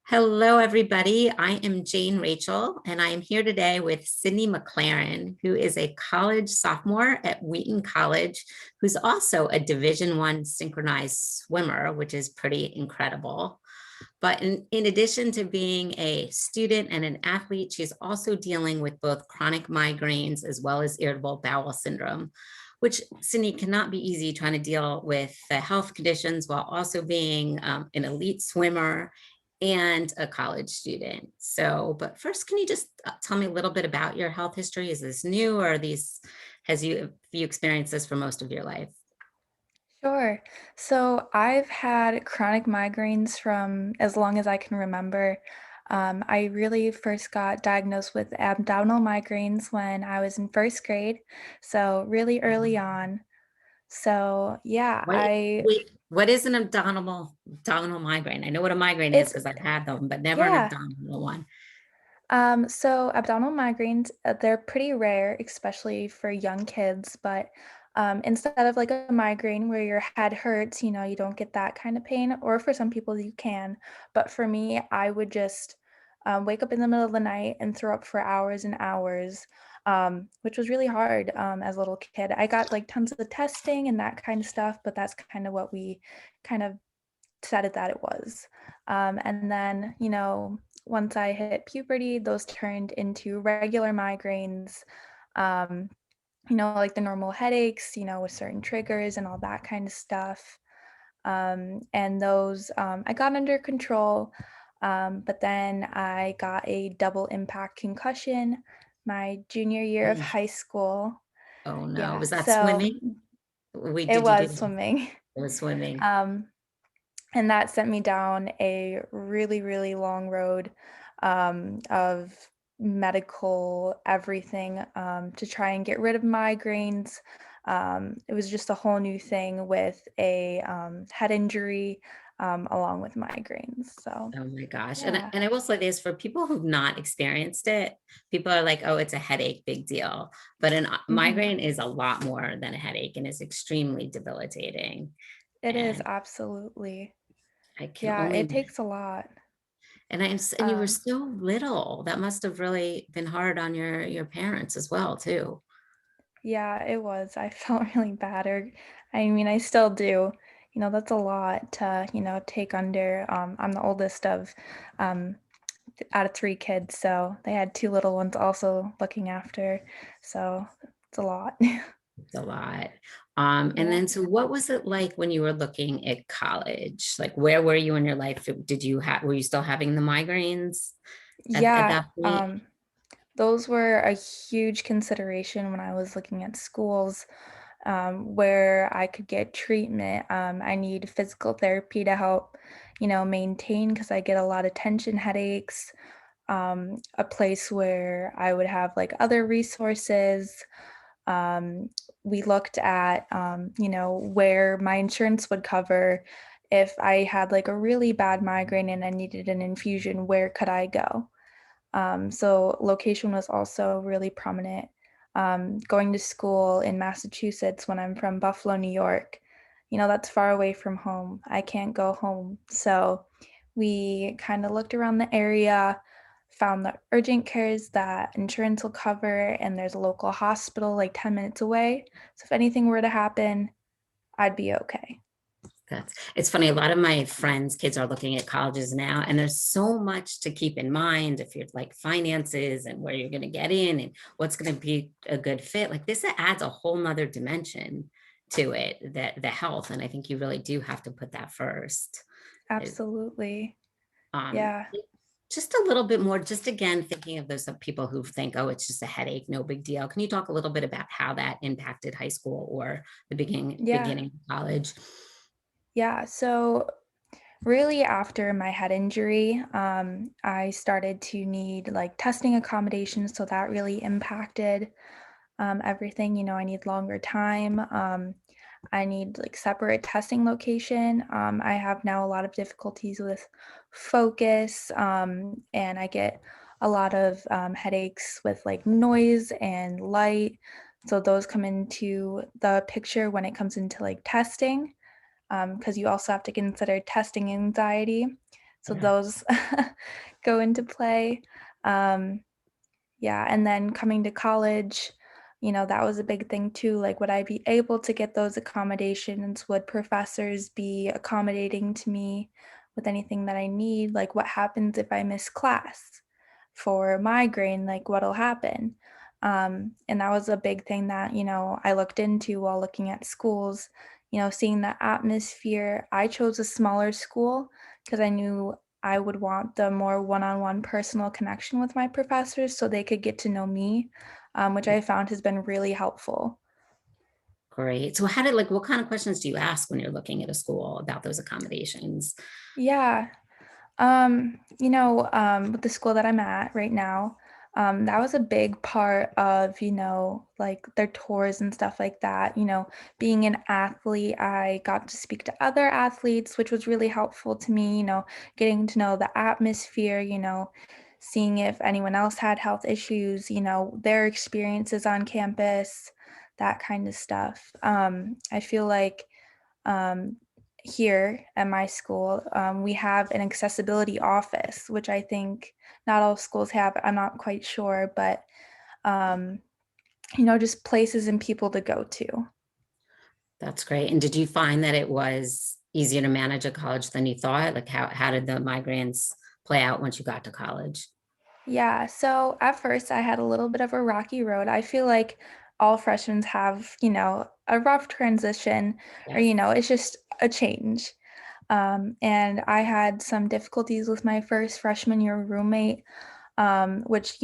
Hello, everybody. I am Jane Rachel, and I am here today with Sydney McLaren, who is a college sophomore at Wheaton College, who's also a Division I synchronized swimmer, which is pretty incredible. But in addition to being a student and an athlete, she's also dealing with both chronic migraines as well as irritable bowel syndrome, which, Sydney, cannot be easy trying to deal with the health conditions while also being an elite swimmer and a college student. But first, can you just tell me a little bit about your health history? Is this new, or have you experienced this for most of your life? Sure. So I've had chronic migraines from as long as I can remember. I really first got diagnosed with abdominal migraines when I was in first grade, so really early on. So yeah, What is an abdominal migraine? I know what a migraine is it's because I've had them, but never an yeah. abdominal one. So abdominal migraines, they're pretty rare, especially for young kids, but instead of like a migraine where your head hurts, you don't get that kind of pain, or for some people you can. But for me, I would just wake up in the middle of the night and throw up for hours and hours, which was really hard as a little kid. I got like tons of testing and that kind of stuff, but that's kind of what we kind of decided that it was. And then, once I hit puberty, those turned into regular migraines, um, like the normal headaches, with certain triggers and all that kind of stuff. And those I got under control. But then I got a double impact concussion my junior year of Mm. high school. Oh no, Yeah, was that so swimming? We it did you do was it swimming. was swimming. Um, And that sent me down a really, really long road of medical everything to try and get rid of migraines. It was just a whole new thing with a head injury along with migraines. So, Oh my gosh. And, yeah. and I will say this, for people who've not experienced it, people are like, oh, it's a headache, big deal. But a Mhm. migraine is a lot more than a headache and is extremely debilitating. It is And absolutely. I can Yeah, it only, takes a lot. and you were Um, so little. That must have really been hard on your parents as well, too. Yeah, it was. I felt really bad, or I mean, I still do. That's a lot to, take under. I'm the oldest of um out of three kids, so they had two little ones also looking after. So it's a lot. It's a lot. And Yeah. then, so what was it like when you were looking at college? Like, where were you in your life? Were you still having the migraines at Yeah, that point? those were a huge consideration when I was looking at schools where I could get treatment. I need physical therapy to help, maintain because I get a lot of tension headaches. A place where I would have like other resources. Um, we looked at, where my insurance would cover if I had like a really bad migraine and I needed an infusion, where could I go? So location was also really prominent. Going to school in Massachusetts when I'm from Buffalo, New York, that's far away from home. I can't go home. So we kind of looked around the area, found the urgent cares that insurance will cover, and there's a local hospital like 10 minutes away. So if anything were to happen, I'd be okay. It's funny. A lot of my friends' kids are looking at colleges now, and there's so much to keep in mind if you're like finances and where you're going to get in and what's going to be a good fit. Like this adds a whole nother dimension to it, that the health. And I think you really do have to put that first. It- Absolutely. Um, Yeah. just a little bit more, just again, thinking of those people who think, oh, it's just a headache, no big deal. Can you talk a little bit about how that impacted high school or the Yeah. beginning of college? Yeah. So really, after my head injury, I started to need like testing accommodations. So that really impacted everything. I need longer time. I need like separate testing location. I have now a lot of difficulties with focus, and I get a lot of headaches with like noise and light. So those come into the picture when it comes into like testing because you also have to consider testing anxiety. So Yeah. those go into play. Um, yeah, and then coming to college, that was a big thing too. Like, would I be able to get those accommodations? Would professors be accommodating to me with anything that I need? Like, what happens if I miss class for migraine? Like, what'll happen? And that was a big thing that, I looked into while looking at schools, seeing the atmosphere. I chose a smaller school because I knew I would want the more one-on-one personal connection with my professors so they could get to know me, which I found has been really helpful. Great. So how did like what kind of questions do you ask when you're looking at a school about those accommodations? Yeah. With the school that I'm at right now, that was a big part of, like their tours and stuff like that. Being an athlete, I got to speak to other athletes, which was really helpful to me, getting to know the atmosphere, seeing if anyone else had health issues, their experiences on campus, that kind of stuff. I feel like um, here at my school, we have an accessibility office, which I think not all schools have. I'm not quite sure, but um, just places and people to go to. That's great. And did you find that it was easier to manage at college than you thought? Like how did the migraines play out once you got to college? Yeah, so at first I had a little bit of a rocky road. I feel like all freshmen have, a rough transition, or, Yes. it's just a change. And I had some difficulties with my first freshman year roommate, which,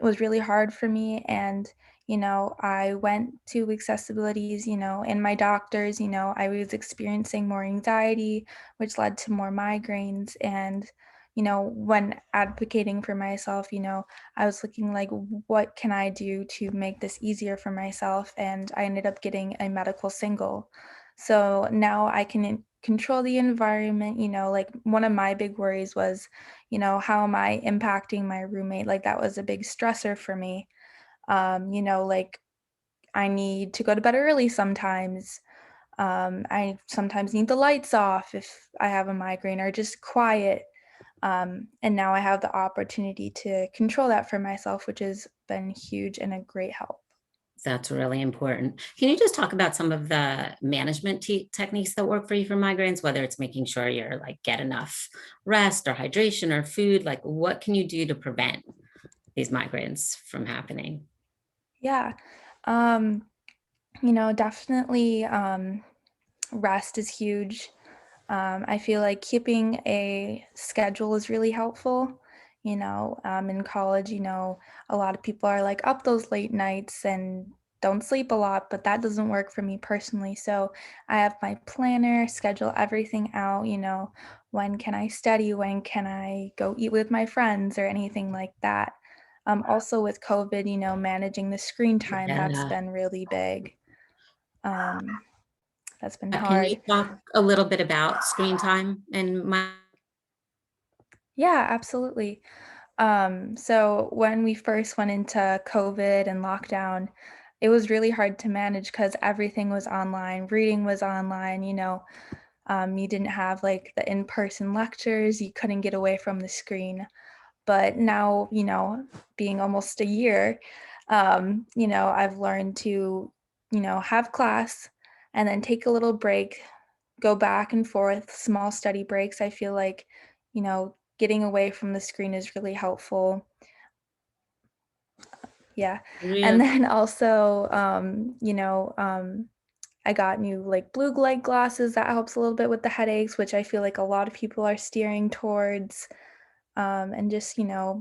was really hard for me. And, I went to accessibilities, and my doctors, I was experiencing more anxiety, which led to more migraines. And, when advocating for myself, I was looking like, what can I do to make this easier for myself? And I ended up getting a medical single. So now I can control the environment, like one of my big worries was, how am I impacting my roommate? Like that was a big stressor for me. Like I need to go to bed early sometimes. I sometimes need the lights off if I have a migraine or just quiet. And now I have the opportunity to control that for myself, which has been huge and a great help. That's really important. Can you just talk about some of the management techniques that work for you for migraines, whether it's making sure you're like get enough rest or hydration or food? Like what can you do to prevent these migraines from happening? Yeah. Definitely rest is huge. I feel like keeping a schedule is really helpful. In college, a lot of people are like up those late nights and don't sleep a lot, but that doesn't work for me personally. So I have my planner, schedule everything out, when can I study, when can I go eat with my friends or anything like that. Also with COVID, managing the screen time, that's Yeah. been really big. Um, that's been Can you hard. talk a little bit about screen time and my Yeah, absolutely. So when we first went into COVID and lockdown, it was really hard to manage because everything was online. Reading was online, you didn't have like the in-person lectures, you couldn't get away from the screen. But now, being almost a year, I've learned to, have class and then take a little break, go back and forth, small study breaks. I feel like, getting away from the screen is really helpful. Yeah. And real? then also, I got new like blue light glasses that helps a little bit with the headaches, which I feel like a lot of people are steering towards. And just,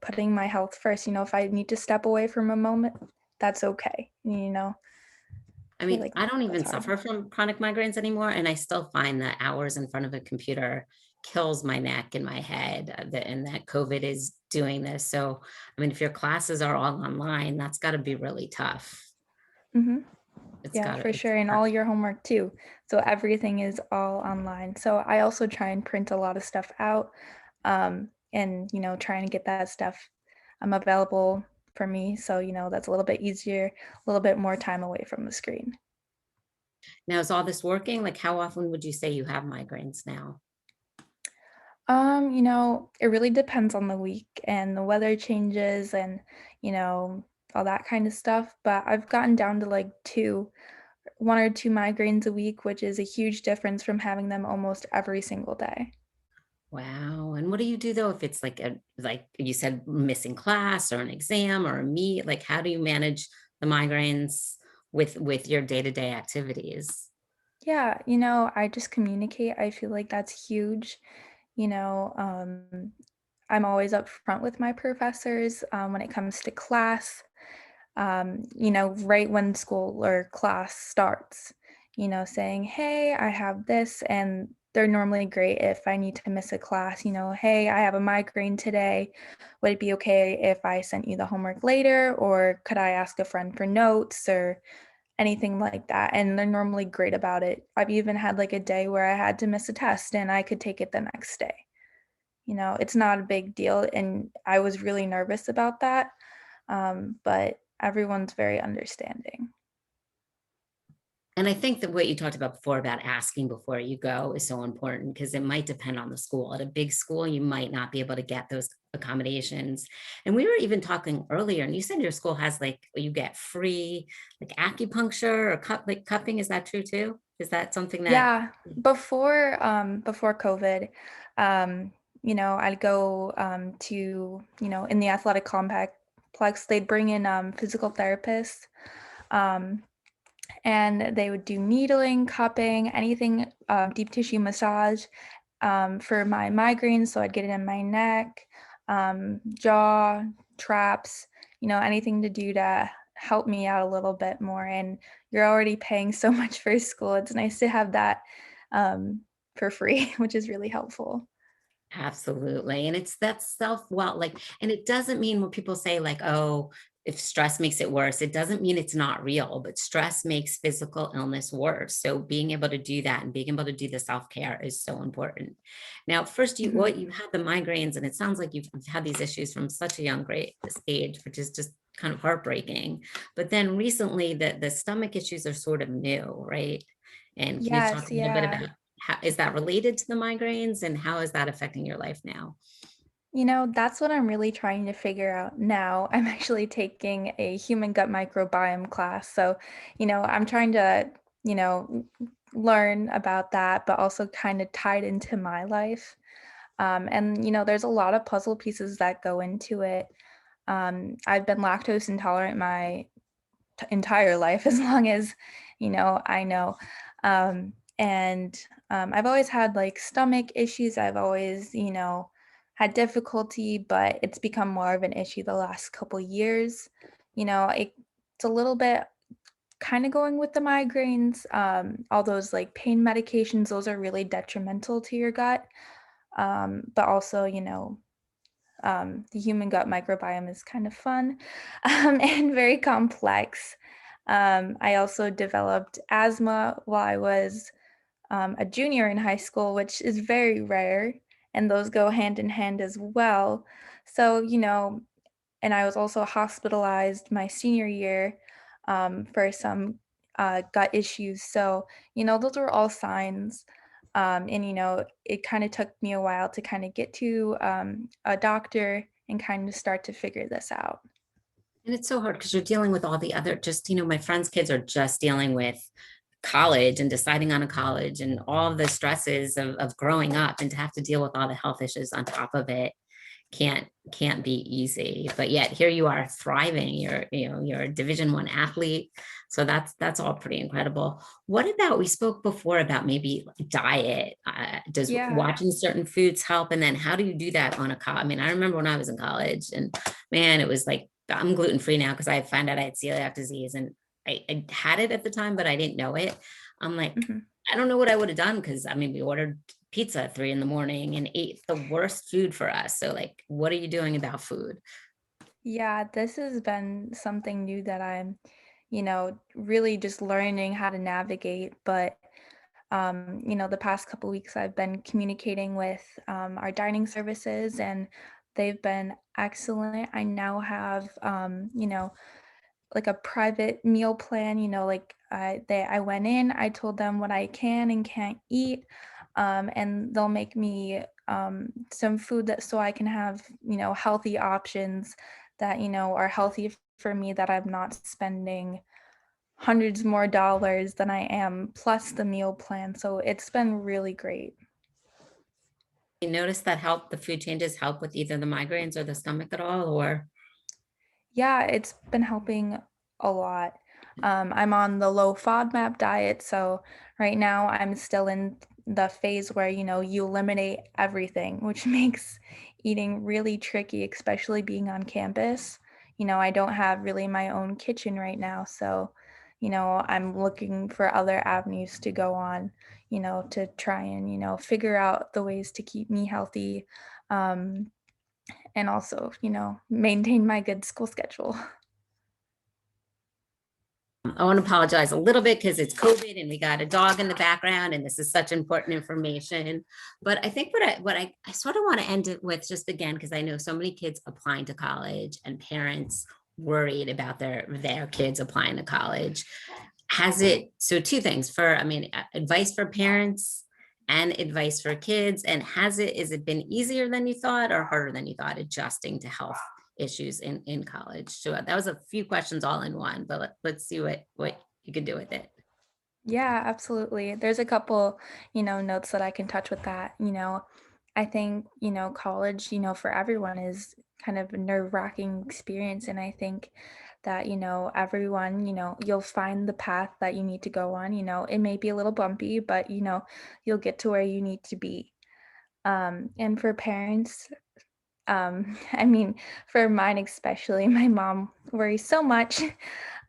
putting my health first. If I need to step away from a moment, that's okay. I I feel mean, like I don't that's even hard. suffer from chronic migraines anymore, and I still find that hours in front of a computer kills my neck and my head, and that COVID is doing this. So, I mean, if your classes are all online, that's got to be really tough. Hmm. It's Yeah, got to, for it's sure. And all your homework too. So everything is all online. So I also try and print a lot of stuff out, and, trying to get that stuff available for me. So, that's a little bit easier, a little bit more time away from the screen. now is all this working? Like, how often would you say you have migraines now? It really depends on the week and the weather changes and, you know, all that kind of stuff. But I've gotten down to like one or two migraines a week, which is a huge difference from having them almost every single day. Wow. And what do you do though if it's like you said, missing class or an exam or a meet? Like how do you manage the migraines with your day-to-day activities? Yeah, I just communicate. I feel like that's huge. You know, I'm always upfront with my professors when it comes to class. Right when school or class starts, saying, hey, I have this. And they're normally great if I need to miss a class, hey, I have a migraine today. Would it be okay if I sent you the homework later? Or could I ask a friend for notes or anything like that? And they're normally great about it. I've even had like a day where I had to miss a test and I could take it the next day. It's not a big deal. And I was really nervous about that. But everyone's very understanding. And I think that what you talked about before about asking before you go is so important because it might depend on the school. At a big school, you might not be able to get those accommodations. And we were even talking earlier, and you said your school has like you get free like acupuncture or cupping. Is that true too? Is that something that Yeah, before COVID, um, I'd go in the athletic complex, they'd bring in physical therapists. Um, and they would do needling, cupping, anything, deep tissue massage for my migraines. So I'd get it in my neck, jaw, traps, anything to do to help me out a little bit more. And you're already paying so much for school. It's nice to have that for free, which is really helpful. absolutely. And it's that well, like, and it doesn't mean when people say, like, oh, if stress makes it worse, it doesn't mean it's not real, but stress makes physical illness worse. So being able to do that and being able to do the self-care is so important. Now, first Mhm. you had the migraines, and it sounds like you've had these issues from such a young great age, which is just kind of heartbreaking. But then recently the stomach issues are sort of new, right? And can you talk Yes, a little bit yeah. about how is that related to the migraines and how is that affecting your life now? That's what I'm really trying to figure out now. I'm actually taking a human gut microbiome class. So, I'm trying to, learn about that, but also kind of tied into my life. There's a lot of puzzle pieces that go into it. I've been lactose intolerant my entire life as long as I know. I've always had like stomach issues. I've always had difficulty, but it's become more of an issue the last couple years. It's a little bit kind of going with the migraines. All those like pain medications, those are really detrimental to your gut. But also the human gut microbiome is kind of fun and very complex. I also developed asthma while I was a junior in high school, which is very rare, and those go hand in hand as well. So, and I was also hospitalized my senior year for some gut issues. So, those were all signs. It kind of took me a while to kind of get to a doctor and kind of start to figure this out. And it's so hard because you're dealing with all the other, just, my friends' kids are just dealing with college and deciding on a college and all the stresses of growing up and to have to deal with all the health issues on top of it can't be easy. But yet here you are thriving. You're a Division 1 athlete. So that's all pretty incredible. What about, we spoke before about maybe diet. Does Yeah. watching certain foods help? And then how do you do that on a college? I mean, I remember when I was in college and man, it was like, I'm gluten free now because I found out I had celiac disease and I had it at the time, but I didn't know it. I'm like, Mhm. I don't know what I would have done because I mean, we ordered pizza at 3 in the morning and ate the worst food for us. So, like, what are you doing about food? Yeah, this has been something new that I'm, really just learning how to navigate. But the past couple weeks I've been communicating with our dining services and they've been excellent. I now have, like a private meal plan, like I went in, I told them what I can and can't eat, and they'll make me some food that so I can have, healthy options that, are healthy for me that I'm not spending hundreds more dollars than I am plus the meal plan. So it's been really great. You notice that the food changes help with either the migraines or the stomach at all, or? Yeah, it's been helping a lot. I'm on the low FODMAP diet, so right now I'm still in the phase where, you eliminate everything, which makes eating really tricky, especially being on campus. I don't have really my own kitchen right now, so, I'm looking for other avenues to go on, to try and, figure out the ways to keep me healthy. Um, and also, maintain my good school schedule. I want to apologize a little bit because it's COVID and we got a dog in the background and this is such important information. But I think what I sort of want to end it with, just again, because I know so many kids applying to college and parents worried about their kids applying to college. So two things for, I mean, advice for parents and advice for kids. And is it been easier than you thought or harder than you thought adjusting to health issues in college? So that was a few questions all in one, but let's see what you can do with it. Yeah, absolutely. There's a couple, notes that I can touch with that. I think, college, for everyone is kind of a nerve-wracking experience. And I think that, everyone, you'll find the path that you need to go on. It may be a little bumpy, but, you'll get to where you need to be. And for parents, I mean, for mine especially, my mom worries so much.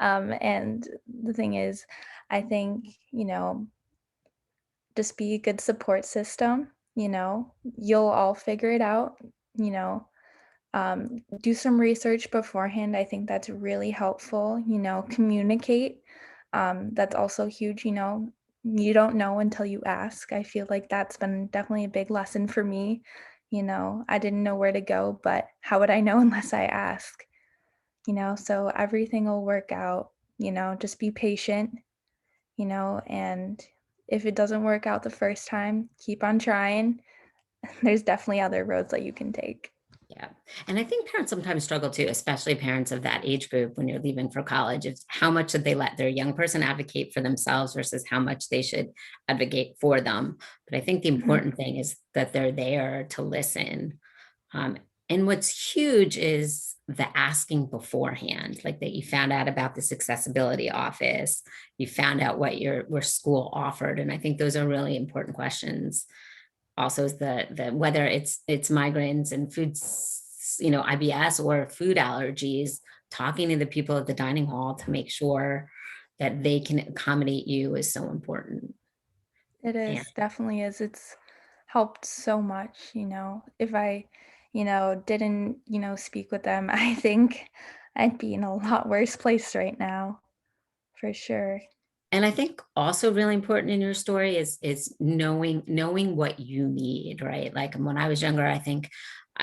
And the thing is, I think, just be a good support system, you'll all figure it out, you know, do some research beforehand. I think that's really helpful, communicate. That's also huge, you don't know until you ask. I feel like that's been definitely a big lesson for me. I didn't know where to go, but how would I know unless I ask? So everything will work out, just be patient, and if it doesn't work out the first time, keep on trying. There's definitely other roads that you can take. Yeah. And I think parents sometimes struggle too, especially parents of that age group when you're leaving for college. It's how much should they let their young person advocate for themselves versus how much they should advocate for them. But I think the Mhm. important thing is that they're there to listen. Um, and what's huge is the asking beforehand, like that you found out about this accessibility office, you found out what your school offered. And I think those are really important questions. Also is the whether it's migraines and foods, IBS or food allergies, talking to the people at the dining hall to make sure that they can accommodate you is so important. It And is, definitely is. It's helped so much, If I, didn't, speak with them, I think I'd be in a lot worse place right now, for sure. and I think also really important in your story is knowing what you need, right? Like when I was younger, I think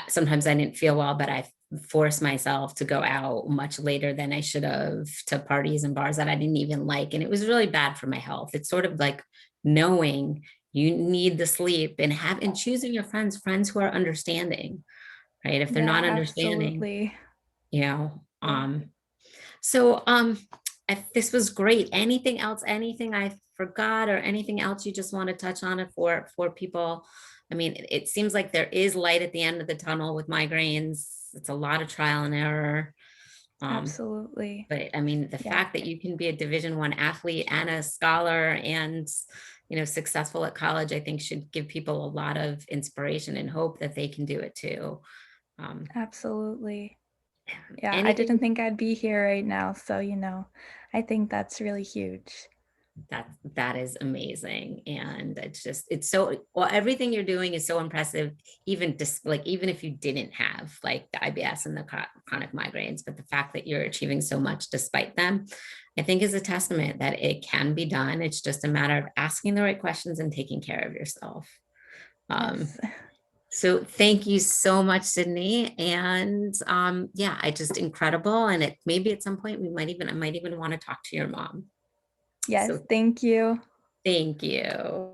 sometimes I didn't feel well, but I forced myself to go out much later than I should have to parties and bars that I didn't even like. And it was really bad for my health. It's sort of like knowing you need the sleep and choosing your friends who are understanding, right? If they're Yeah, not understanding, absolutely. you know, Yeah. um, so this was great. Anything else, anything I forgot or anything else you just want to touch on it for people? I mean, it seems like there is light at the end of the tunnel with migraines. It's a lot of trial and error. Um, Absolutely. but I mean, the Yeah, fact that you can be a Division I athlete and a scholar and successful at college, I think should give people a lot of inspiration and hope that they can do it too. Um, absolutely. Yeah, I didn't anything think I'd be here right now, so, I think that's really huge. that is amazing, and it's so well, everything you're doing is so impressive, even just like even if you didn't have like the IBS and the chronic migraines, but the fact that you're achieving so much despite them, I think is a testament that it can be done. It's just a matter of asking the right questions and taking care of yourself. um, Yes. so thank you so much, Sydney. And yeah, I just incredible. And maybe at some point I might even want to talk to your mom. Yes, So thank you. thank you.